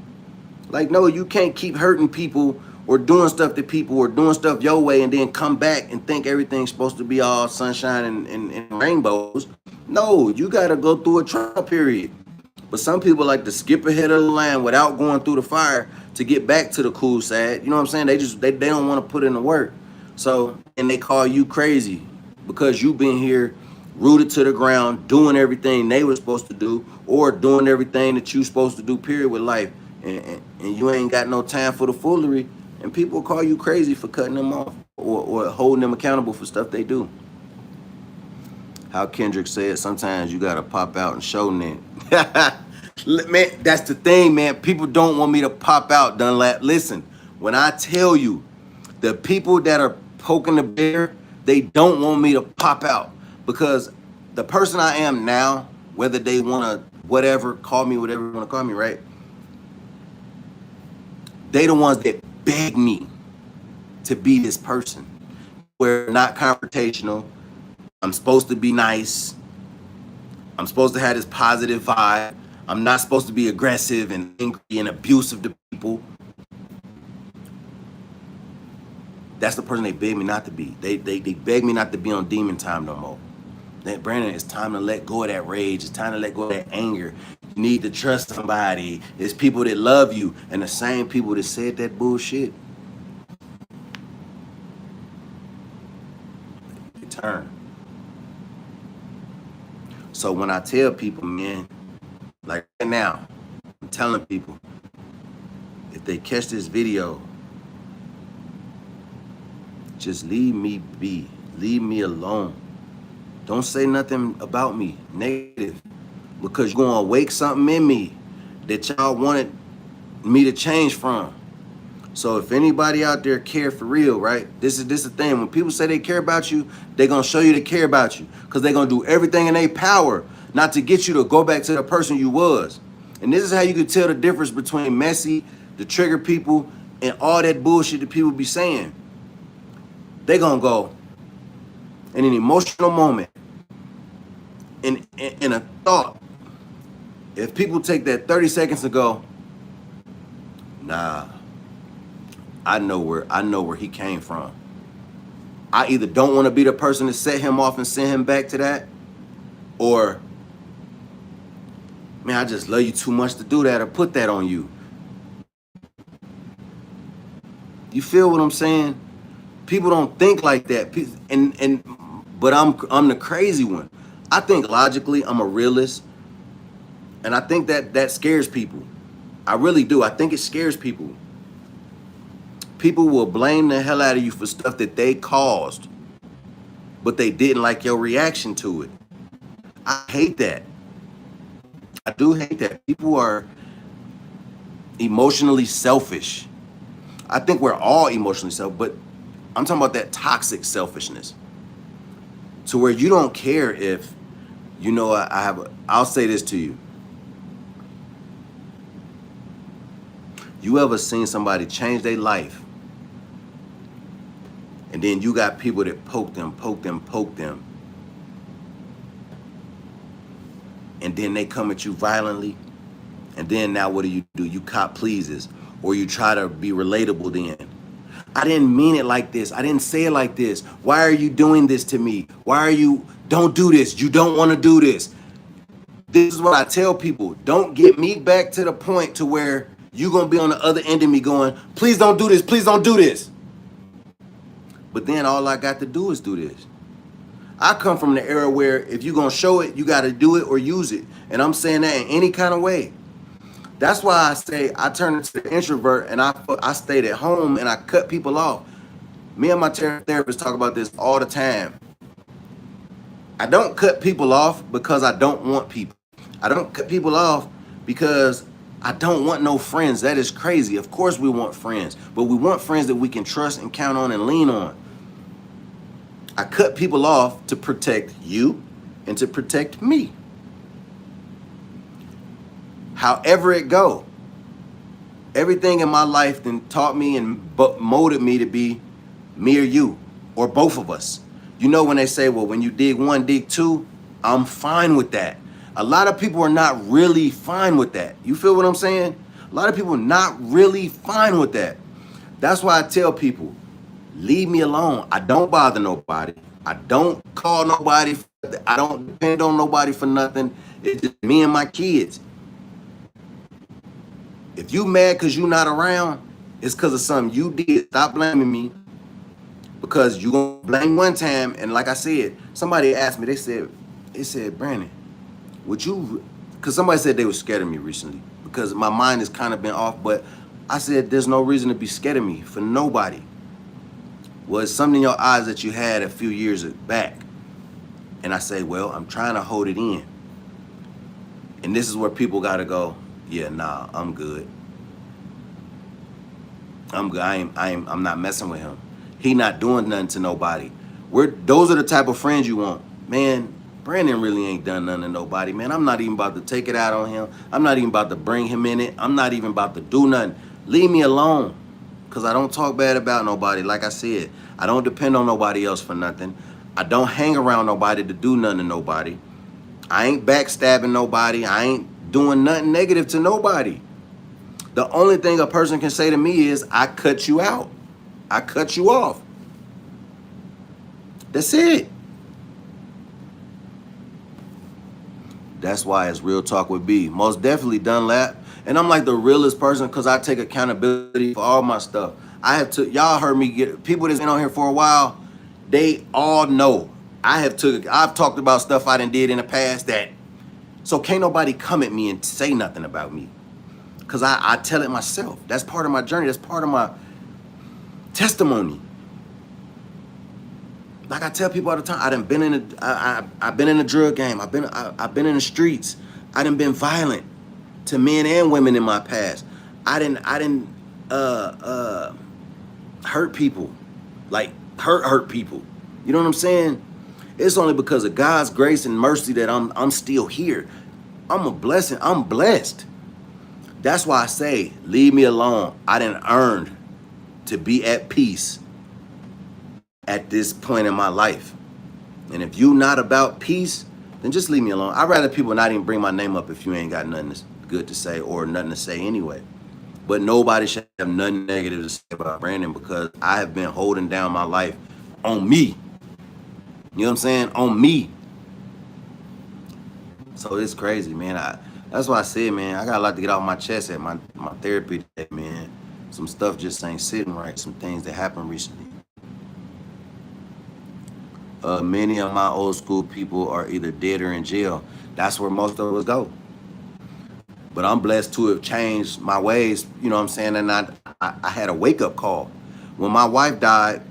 Like, no, you can't keep hurting people or doing stuff to people or doing stuff your way and then come back and think everything's supposed to be all sunshine and rainbows. No, you got to go through a trial period. But some people like to skip ahead of the line without going through the fire to get back to the cool side. You know what I'm saying? They don't want to put in the work. So, and they call you crazy because you've been here rooted to the ground, doing everything they were supposed to do or doing everything that you supposed to do, period, with life. And you ain't got no time for the foolery. And people call you crazy for cutting them off or holding them accountable for stuff they do. How Kendrick said, sometimes you got to pop out and show them. Man, that's the thing, man. People don't want me to pop out, Dunlap. Listen, when I tell you, the people that are poking the bear, they don't want me to pop out because the person I am now, whether they want to whatever, call me whatever you want to call me, right? They the ones that beg me to be this person. We're not confrontational. I'm supposed to be nice. I'm supposed to have this positive vibe. I'm not supposed to be aggressive and angry and abusive to people. That's the person they beg me not to be. They beg me not to be on demon time no more. That Brandon, it's time to let go of that rage. It's time to let go of that anger. You need to trust somebody. It's people that love you. And the same people that said that bullshit, they turn. So when I tell people, man, like right now, I'm telling people, if they catch this video, just leave me be. Leave me alone. Don't say nothing about me negative because you're going to wake something in me that y'all wanted me to change from. So if anybody out there care for real, right? This is the thing. When people say they care about you, they're going to show you they care about you because they're going to do everything in their power not to get you to go back to the person you was. And this is how you can tell the difference between messy, the trigger people, and all that bullshit that people be saying. They're going to go in an emotional moment. in a thought, if people take that 30 seconds to go, nah, I know where he came from. I either don't want to be the person to set him off and send him back to that, or man, I just love you too much to do that or put that on you. You feel what I'm saying? People don't think like that. But I'm the crazy one. I think logically, I'm a realist, and I think that scares people. I really do. I think it scares people. People will blame the hell out of you for stuff that they caused, but they didn't like your reaction to it. I hate that. I do hate that. People are emotionally selfish. I think we're all emotionally selfish, but I'm talking about that toxic selfishness to where you don't care if, I'll say this to you. You ever seen somebody change their life, and then you got people that poke them, and then they come at you violently, and then now what do? You cop pleases, or you try to be relatable then. I didn't mean it like this. I didn't say it like this. Why are you doing this to me? Don't do this. You don't want to do this. This is what I tell people. Don't get me back to the point to where you're going to be on the other end of me going, please don't do this. Please don't do this. But then all I got to do is do this. I come from the era where if you're going to show it, you got to do it or use it. And I'm saying that in any kind of way. That's why I say I turn into the introvert and I stayed at home and I cut people off. Me and my therapist talk about this all the time. I don't cut people off because I don't want people. I don't cut people off because I don't want no friends. That is crazy. Of course we want friends, but we want friends that we can trust and count on and lean on. I cut people off to protect you and to protect me. However it go, everything in my life then taught me and molded me to be me or you, or both of us. You know when they say, well, when you dig one, dig two, I'm fine with that. A lot of people are not really fine with that. You feel what I'm saying? A lot of people are not really fine with that. That's why I tell people, leave me alone. I don't bother nobody. I don't call nobody. I don't depend on nobody for nothing. It's just me and my kids. If you mad because you not around, it's because of something you did. Stop blaming me. Because you gonna blame one time, and like I said, somebody asked me, they said, Brandon, would you, because somebody said they were scared of me recently, because my mind has kind of been off, but I said, there's no reason to be scared of me for nobody. Well, it's something in your eyes that you had a few years back. And I say, well, I'm trying to hold it in. And this is where people gotta go, yeah, nah, I'm good. I'm good. I'm not messing with him. He not doing nothing to nobody. Those are the type of friends you want. Man, Brandon really ain't done nothing to nobody, man. I'm not even about to take it out on him. I'm not even about to bring him in it. I'm not even about to do nothing. Leave me alone. Because I don't talk bad about nobody. Like I said, I don't depend on nobody else for nothing. I don't hang around nobody to do nothing to nobody. I ain't backstabbing nobody. I ain't doing nothing negative to nobody. The only thing a person can say to me is, I cut you out. I cut you off. That's it. That's why it's Real Talk with B. Most definitely Dunlap. And I'm like the realest person because I take accountability for all my stuff. Y'all heard me get, people that's been on here for a while, they all know. I've talked about stuff I done did in the past so can't nobody come at me and say nothing about me. Because I tell it myself. That's part of my journey. That's part of my testimony. Like I tell people all the time, I've been in the drug game. I've been in the streets. I done been violent to men and women in my past. I didn't hurt people, like hurt people. You know what I'm saying? It's only because of God's grace and mercy that I'm still here. I'm a blessing. I'm blessed. That's why I say, leave me alone. I done earned to be at peace at this point in my life. And if you not about peace, then just leave me alone. I'd rather people not even bring my name up if you ain't got nothing good to say or nothing to say anyway. But nobody should have nothing negative to say about Brandon because I have been holding down my life on me. You know what I'm saying? On me. So it's crazy, man. That's why I said, man, I got a lot to get off my chest at my therapy today, man. Some stuff just ain't sitting right. Some things that happened recently. Many of my old school people are either dead or in jail. That's where most of us go. But I'm blessed to have changed my ways, you know what I'm saying? And I had a wake-up call. When my wife died,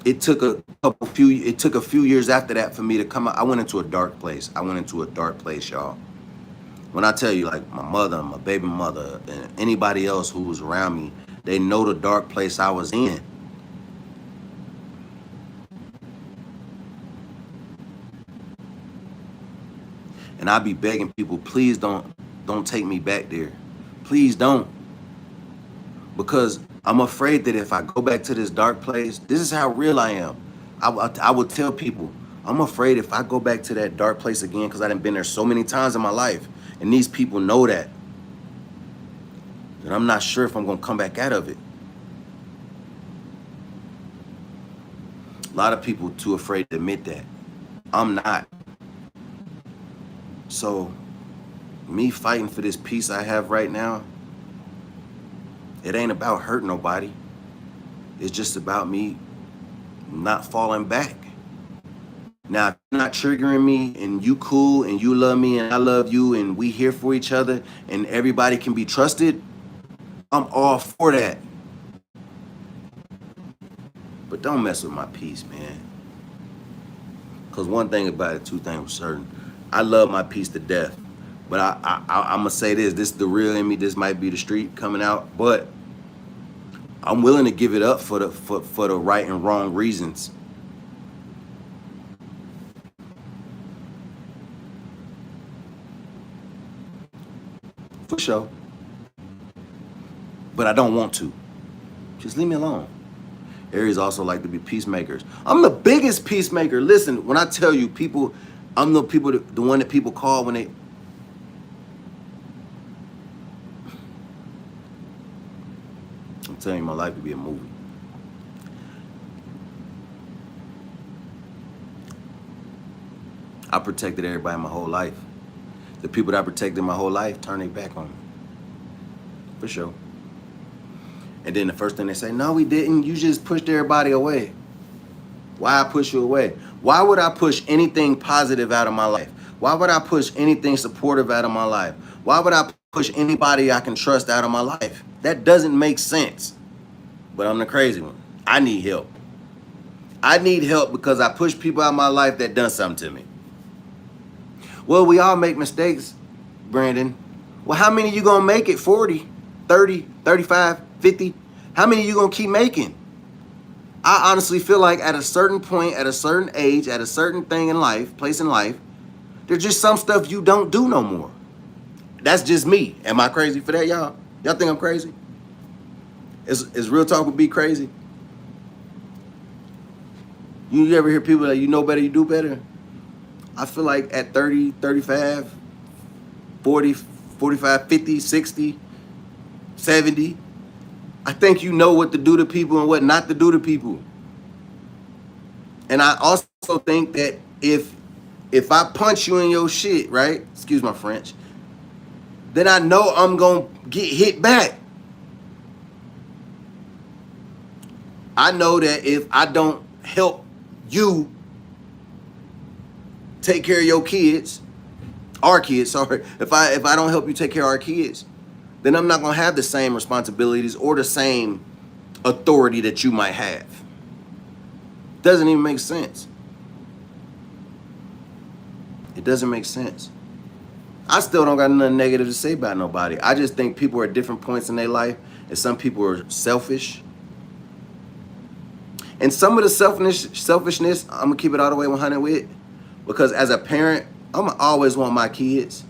it took a few years after that for me to come out. I went into a dark place. Y'all. When I tell you, like my mother, my baby mother, and anybody else who was around me, they know the dark place I was in. And I be begging people, please don't take me back there. Please don't. Because I'm afraid that if I go back to this dark place, this is how real I am. I would tell people, I'm afraid if I go back to that dark place again, because I done been there so many times in my life, and these people know that, and I'm not sure if I'm going to come back out of it. A lot of people too afraid to admit that. I'm not. So, me fighting for this peace I have right now, it ain't about hurting nobody. It's just about me not falling back. Now, if you're not triggering me and you cool and you love me and I love you and we here for each other and everybody can be trusted, I'm all for that. But don't mess with my peace, man. Because one thing about it, two things for certain. I love my peace to death. But I'm going to say this. This is the real in me. This might be the street coming out. But I'm willing to give it up for the right and wrong reasons. For sure. But I don't want to. Just leave me alone. Aries also like to be peacemakers. I'm the biggest peacemaker. Listen, when I tell you people, I'm the one that people call when they... I'm telling you, my life could be a movie. I protected everybody my whole life. The people that I protected my whole life turn their back on me. For sure. And then the first thing they say, no, we didn't. You just pushed everybody away. Why I push you away? Why would I push anything positive out of my life? Why would I push anything supportive out of my life? Why would I push anybody I can trust out of my life? That doesn't make sense. But I'm the crazy one. I need help. I need help because I push people out of my life that done something to me. Well, we all make mistakes, Brandon. Well, how many you gonna make it? 40, 30, 35, 50? How many you gonna keep making? I honestly feel like at a certain point, at a certain age, at a certain thing in life, place in life, there's just some stuff you don't do no more. That's just me. Am I crazy for that, y'all? Y'all think I'm crazy? Is real talk would be crazy? You ever hear people that you know better, you do better? I feel like at 30, 35, 40, 45, 50, 60, 70, I think you know what to do to people and what not to do to people. And I also think that if I punch you in your shit, right? Excuse my French. Then I know I'm going to get hit back. I know that if I don't help you take care of your kids, our kids, sorry, if I don't help you take care of our kids, then I'm not going to have the same responsibilities or the same authority that you might have. Doesn't even make sense. It doesn't make sense. I still don't got nothing negative to say about nobody. I just think people are at different points in their life, and some people are selfish. And some of the selfishness, I'm going to keep it all the way 100 with, because as a parent, I'm going to always want my kids.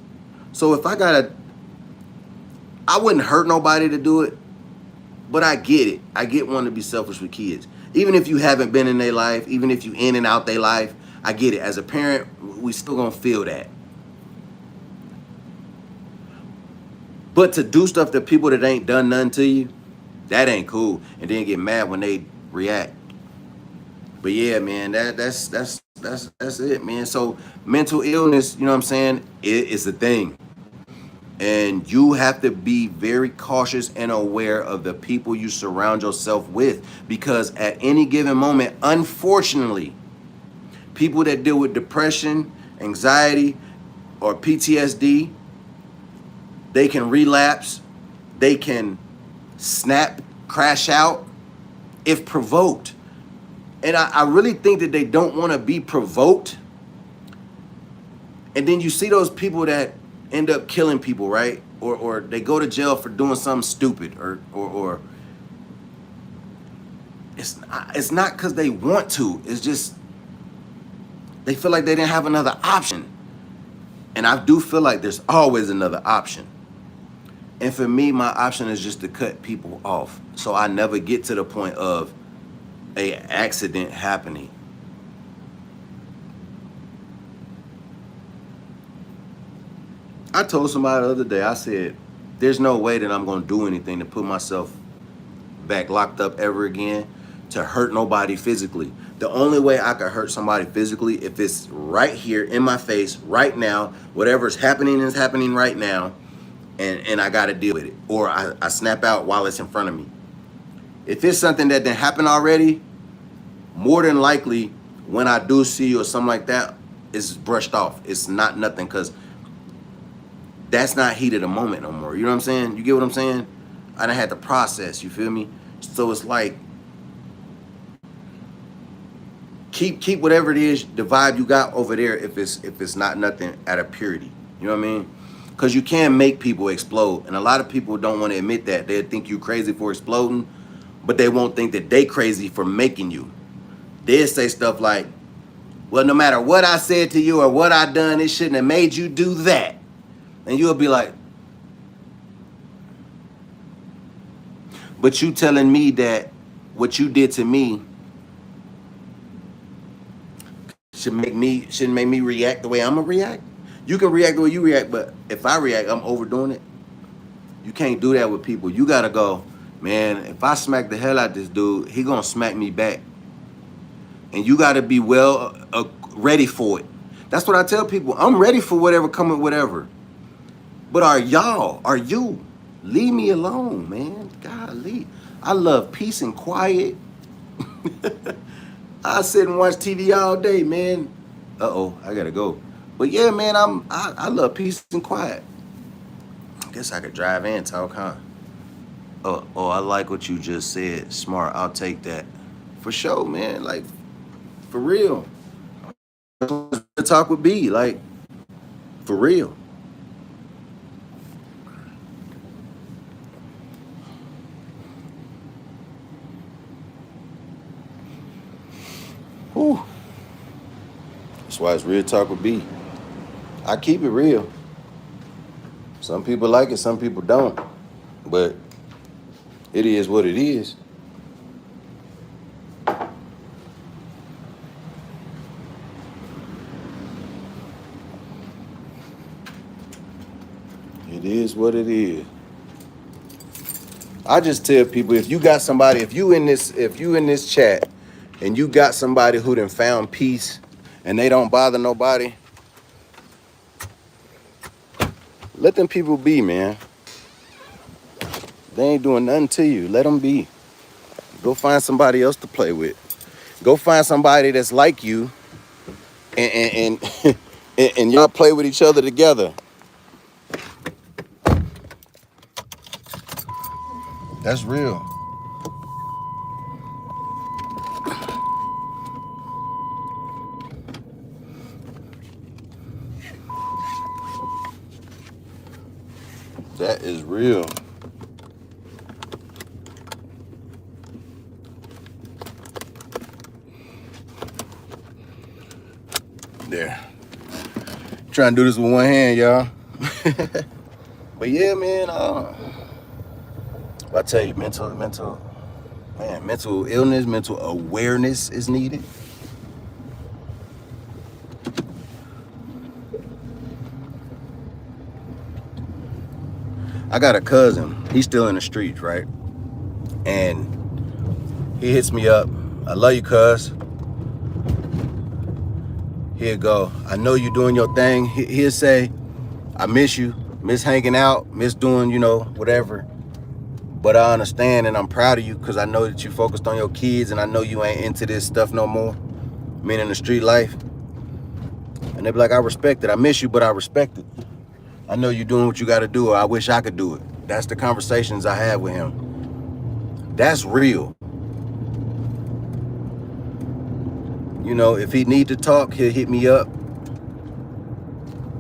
So if I wouldn't hurt nobody to do it, but I get it. I get wanting to be selfish with kids. Even if you haven't been in their life, even if you in and out their life, I get it. As a parent, we still gonna feel that. But to do stuff to people that ain't done nothing to you, that ain't cool. And then get mad when they react. But yeah, man, that's it, man. So mental illness, you know what I'm saying, it's a thing. And you have to be very cautious and aware of the people you surround yourself with, because at any given moment, unfortunately, people that deal with depression, anxiety, or PTSD, they can relapse, they can snap, crash out if provoked. And I really think that they don't want to be provoked. And then you see those people that end up killing people, right? Or they go to jail for doing something stupid, or it's not because they want to. It's just they feel like they didn't have another option. And I do feel like there's always another option. And for me, my option is just to cut people off, so I never get to the point of a accident happening. I told somebody the other day, I said, there's no way that I'm going to do anything to put myself back locked up ever again to hurt nobody physically. The only way I could hurt somebody physically, if it's right here in my face right now, whatever's happening is happening right now, and I got to deal with it. Or I snap out while it's in front of me. If it's something that didn't happen already, more than likely, when I do see you or something like that, it's brushed off. It's not nothing, because that's not heat of the moment no more. You know what I'm saying? You get what I'm saying? I done had to process, you feel me? So it's like, keep whatever it is, the vibe you got over there, if it's not nothing at a purity. You know what I mean? Because you can make people explode. And a lot of people don't want to admit that. They think you crazy for exploding, but they won't think that they crazy for making you. They'll say stuff like, well, no matter what I said to you or what I done, it shouldn't have made you do that. And you'll be like, but you telling me that what you did to me shouldn't make me react the way I'm gonna react? You can react the way you react, but if I react, I'm overdoing it. You can't do that with people. You gotta go, man, if I smack the hell out this dude, he gonna smack me back. And you gotta be ready for it. That's what I tell people. I'm ready for whatever coming, whatever. But are you? Leave me alone, man. Golly. I love peace and quiet. I sit and watch TV all day, man. Uh-oh, I gotta go. But yeah, man, I love peace and quiet. I guess I could drive and talk, huh? Oh, I like what you just said. Smart, I'll take that. For sure, man. Like, for real. That's what the talk would be, like, for real. Whew. That's why it's real talk would be. I keep it real. Some people like it, some people don't. But it is what it is. It is what it is. I just tell people, if you got somebody, if you in this chat and you got somebody who done found peace and they don't bother nobody, let them people be, man. They ain't doing nothing to you. Let them be. Go find somebody else to play with. Go find somebody that's like you, and and y'all play with each other together. That's real. That is real. There. Trying to do this with one hand, y'all. But yeah, man, I tell you, mental illness, mental awareness is needed. I got a cousin. He's still in the streets, right? And he hits me up. I love you, cuz. Here you go. I know you doing your thing. He'll say, I miss you, miss hanging out, miss doing, you know, whatever. But I understand and I'm proud of you because I know that you focused on your kids and I know you ain't into this stuff no more, meaning the street life. And they be like, I respect it. I miss you, but I respect it. I know you doing what you got to do, or I wish I could do it. That's the conversations I have with him. That's real. You know, if he need to talk, he'll hit me up.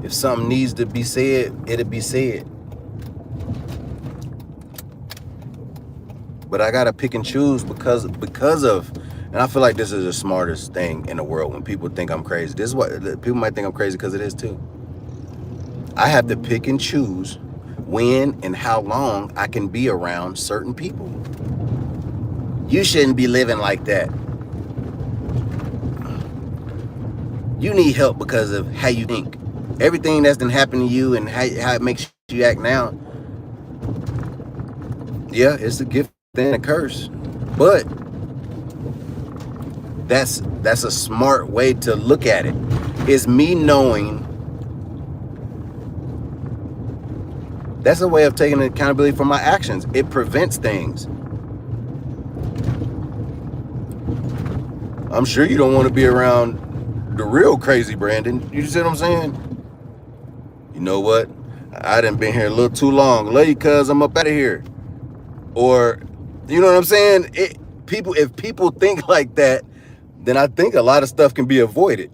If something needs to be said, it'll be said. But I gotta pick and choose because of, and I feel like this is the smartest thing in the world when people think I'm crazy. This is what people might think I'm crazy because it is too. I have to pick and choose when and how long I can be around certain people. You shouldn't be living like that. You need help because of how you think. Everything that's been happening to you and how it makes you act now, yeah, it's a gift and a curse. But that's a smart way to look at it. It's me knowing. That's a way of taking accountability for my actions. It prevents things. I'm sure you don't want to be around the real crazy Brandon. You see what I'm saying? You know what? I done been here a little too long. Love you, cuz I'm up out of here. Or, you know what I'm saying? If people think like that, then I think a lot of stuff can be avoided.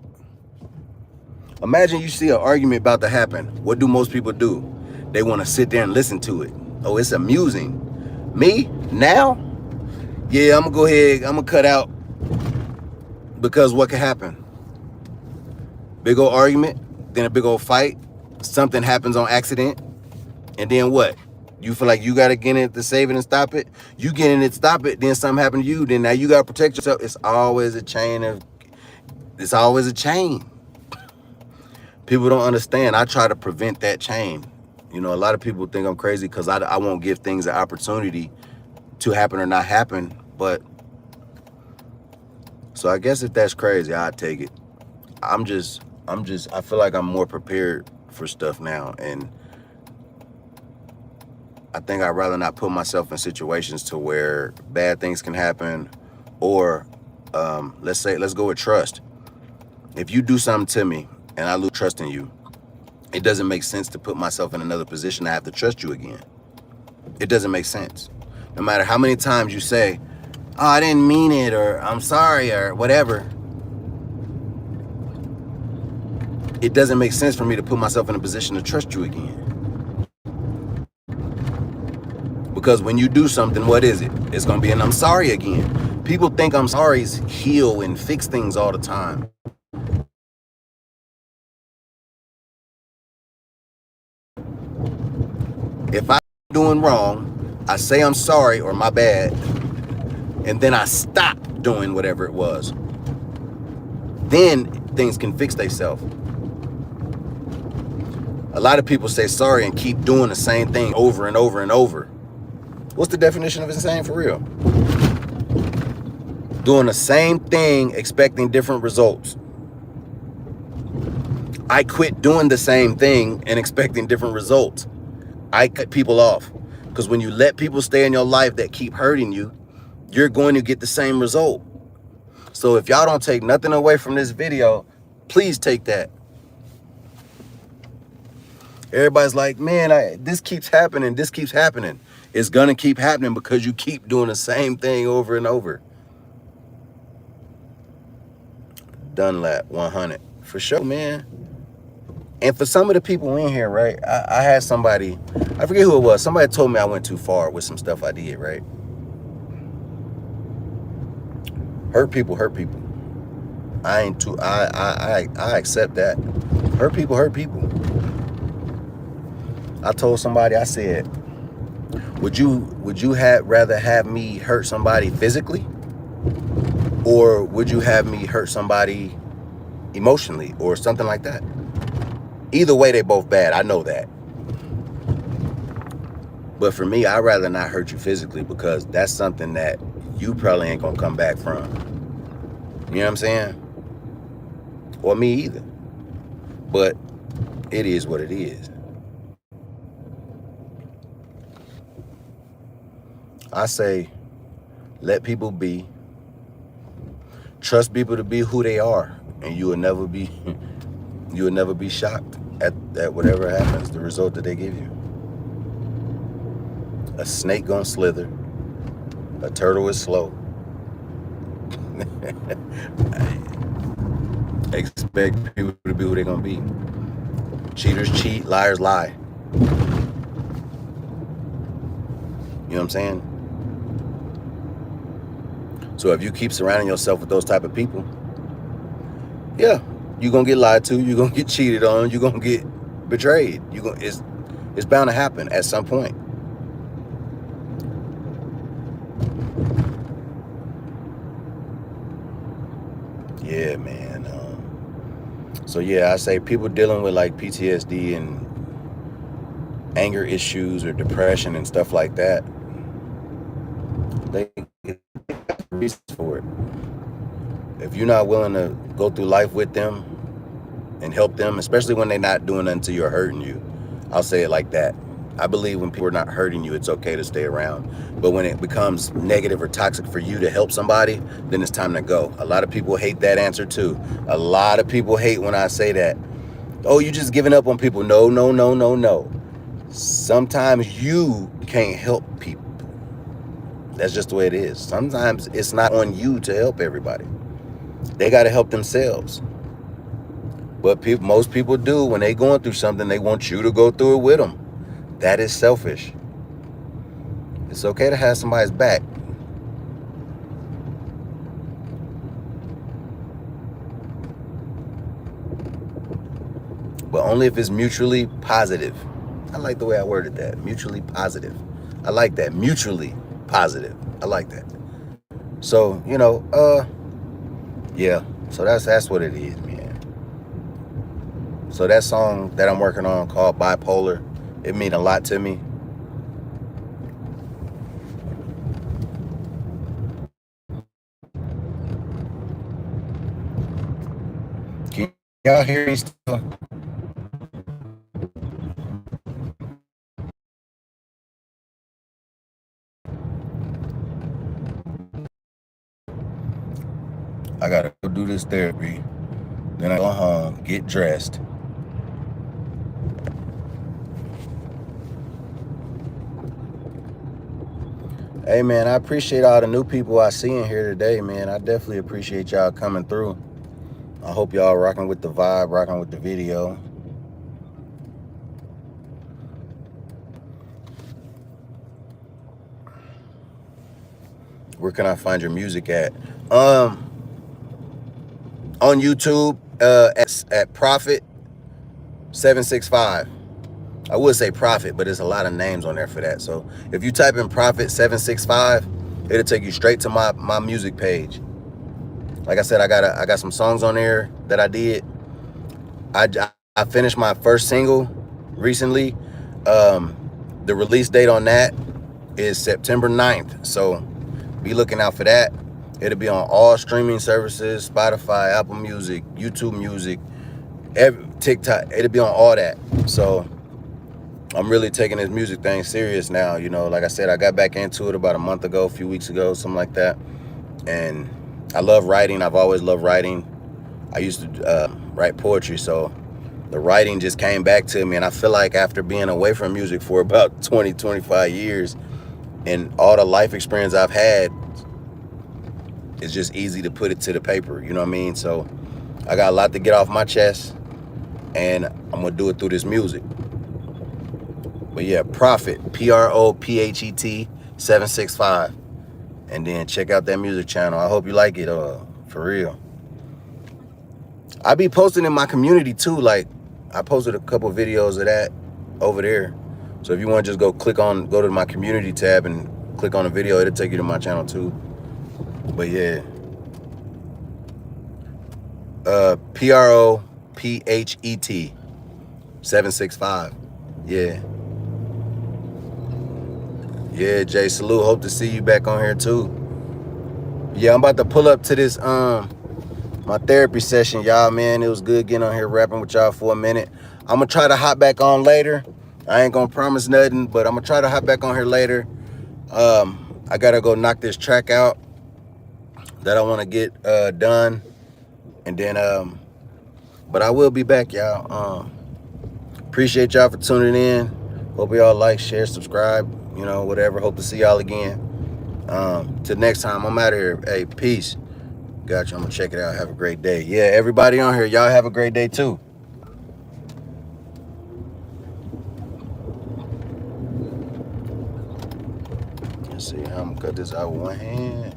Imagine you see an argument about to happen. What do most people do? They want to sit there and listen to it. Oh, it's amusing. Me, now? Yeah, I'm going to go ahead. I'm going to cut out. Because what could happen? Big old argument, then a big old fight. Something happens on accident. And then what? You feel like you got to get in it to save it and stop it? You get in it, stop it, then something happened to you. Then now you got to protect yourself. It's always a chain. People don't understand. I try to prevent that chain. You know, a lot of people think I'm crazy because I won't give things an opportunity to happen or not happen. But, so I guess if that's crazy, I'd take it. I feel like I'm more prepared for stuff now. And I think I'd rather not put myself in situations to where bad things can happen. Or let's go with trust. If you do something to me and I lose trust in you, it doesn't make sense to put myself in another position to have to trust you again. It doesn't make sense. No matter how many times you say, oh, I didn't mean it, or I'm sorry, or whatever. It doesn't make sense for me to put myself in a position to trust you again. Because when you do something, what is it? It's going to be an I'm sorry again. People think I'm sorry's heal and fix things all the time. If I'm doing wrong, I say I'm sorry or my bad, and then I stop doing whatever it was. Then things can fix themselves. A lot of people say sorry and keep doing the same thing over and over and over. What's the definition of insane for real? Doing the same thing, expecting different results. I quit doing the same thing and expecting different results. I cut people off. Because when you let people stay in your life that keep hurting you, you're going to get the same result. So if y'all don't take nothing away from this video, please take that. Everybody's like, man, this keeps happening. This keeps happening. It's going to keep happening because you keep doing the same thing over and over. Dunlap 100. For sure, man. And for some of the people in here, right, I had somebody, I forget who it was. Somebody told me I went too far with some stuff I did, right? Hurt people, hurt people. I accept that. Hurt people, hurt people. I told somebody, I said, would you rather have me hurt somebody physically? Or would you have me hurt somebody emotionally or something like that? Either way, they both bad. I know that. But for me, I'd rather not hurt you physically, because that's something that you probably ain't gonna come back from. You know what I'm saying? Or me either. But it is what it is. I say, let people be. Trust people to be who they are, and you will never be shocked at whatever happens, the result that they give you. A snake gonna slither. A turtle is slow. Expect people to be who they're gonna be. Cheaters cheat, liars lie. You know what I'm saying? So if you keep surrounding yourself with those type of people, yeah, you're gonna get lied to, you're gonna get cheated on, you're gonna get betrayed. It's bound to happen at some point. Yeah, man. So yeah, I say people dealing with like PTSD and anger issues or depression and stuff like that, they get reasons for it. If you're not willing to go through life with them and help them, especially when they're not doing nothing to you or hurting you, I'll say it like that. I believe when people are not hurting you, it's okay to stay around. But when it becomes negative or toxic for you to help somebody, then it's time to go. A lot of people hate that answer too. A lot of people hate when I say that. Oh, you just giving up on people. No, no, no, no, no. Sometimes you can't help people. That's just the way it is. Sometimes it's not on you to help everybody. They got to help themselves. But most people do. When they going through something, they want you to go through it with them. That is selfish. It's okay to have somebody's back. But only if it's mutually positive. I like the way I worded that. Mutually positive. I like that. Mutually positive. I like that. So, yeah. So that's what it is, man. So that song that I'm working on called Bipolar, it means a lot to me. Can y'all hear me still? I gotta go do this therapy. Then I go home, get dressed. Hey, man, I appreciate all the new people I see in here today, man. I definitely appreciate y'all coming through. I hope y'all rocking with the vibe, rocking with the video. Where can I find your music at? On YouTube, at Prophet 765. I would say Prophet, but there's a lot of names on there for that. So if you type in Prophet 765, it'll take you straight to my music page. Like I said, I got some songs on there that I did. I finished my first single recently. The release date on that is September 9th. So be looking out for that. It'll be on all streaming services, Spotify, Apple Music, YouTube Music, TikTok. It'll be on all that. So I'm really taking this music thing serious now. Like I said, I got back into it about a month ago, a few weeks ago, something like that. And I love writing. I've always loved writing. I used to write poetry, so the writing just came back to me. And I feel like after being away from music for about 20, 25 years and all the life experience I've had, it's just easy to put it to the paper. You know what I mean? So I got a lot to get off my chest, and I'm going to do it through this music. But yeah, Prophet, Prophet 765. And then check out that music channel. I hope you like it, for real. I be posting in my community too. Like, I posted a couple videos of that over there. So if you want to just go to my community tab and click on the video, it'll take you to my channel too. But yeah. Prophet 765. Yeah. Yeah, Jay, salute. Hope to see you back on here too. Yeah, I'm about to pull up to this my therapy session, y'all, man. It was good getting on here rapping with y'all for a minute. I'm gonna try to hop back on later. I ain't gonna promise nothing, but I'm gonna try to hop back on here later. I gotta go knock this track out that I want to get done, and then but I will be back, y'all. Appreciate y'all for tuning in. Hope y'all like, share, subscribe, you know, whatever. Hope to see y'all again. Till next time, I'm out of here. Hey, peace. Got you. I'm gonna check it out. Have a great day. Yeah, everybody on here, y'all have a great day too. Let's see how I'm gonna cut this out with one hand.